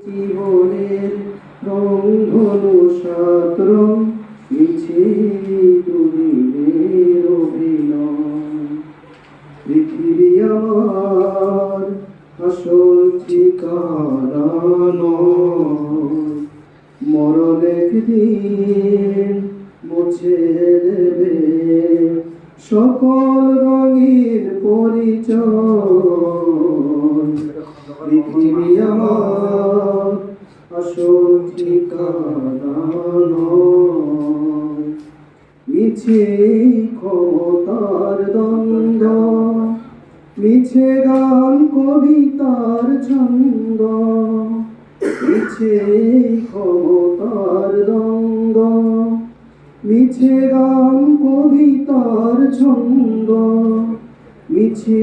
জীবনের রংধনু সাত রং মিছে দুদিনের অভিনয়। পৃথিবী আমার আসল ঠিকানা নয়, মরণ একদিন মুছে দেবে সকল রঙের পরিচয়। পৃথিবী আমার আসল ঠিকানা নয়, মিছে ক্ষমতার দ্বন্দ্ব, মিছে গান কবিতার ছন্দ, মিছে ক্ষমতার দ্বন্দ্ব, মিছে গান কবিতার ছন্দ, মিছে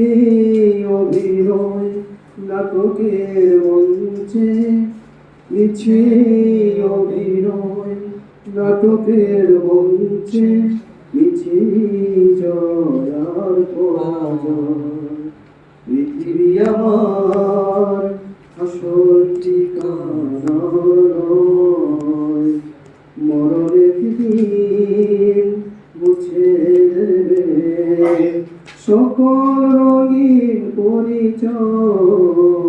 অভিনয় নাটকের মঞ্চে, মিছে অভিনয় নাটকের মঞ্চে, মিছে জয় আর পরাজয়। পৃথিবী আমার আসল ঠিকানা নয়, মরণের দিন মুছে দেবে সকল রঙিন পরিচয়।